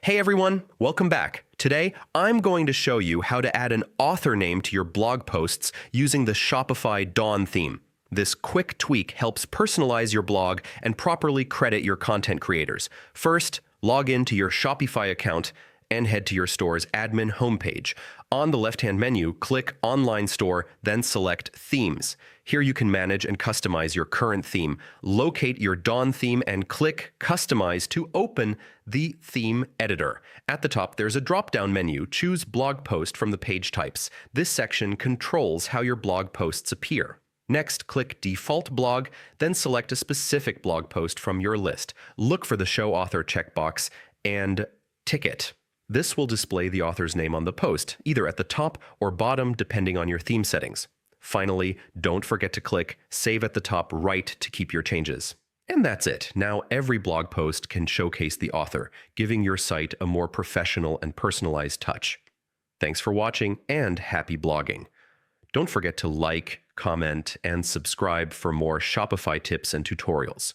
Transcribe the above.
Hey everyone, welcome back. Today, I'm going to show you how to add an author name to your blog posts using the Shopify Dawn theme. This quick tweak helps personalize your blog and properly credit your content creators. First, log in to your Shopify account and head to your store's admin homepage. On the left-hand menu, click Online Store, then select Themes. Here you can manage and customize your current theme. Locate your Dawn theme and click Customize to open the theme editor. At the top, there's a drop-down menu. Choose Blog Post from the page types. This section controls how your blog posts appear. Next, click Default Blog, then select a specific blog post from your list. Look for the Show Author checkbox and tick it. This will display the author's name on the post, either at the top or bottom depending on your theme settings. Finally, don't forget to click Save at the top right to keep your changes. And that's it. Now every blog post can showcase the author, giving your site a more professional and personalized touch. Thanks for watching and happy blogging. Don't forget to like, comment, and subscribe for more Shopify tips and tutorials.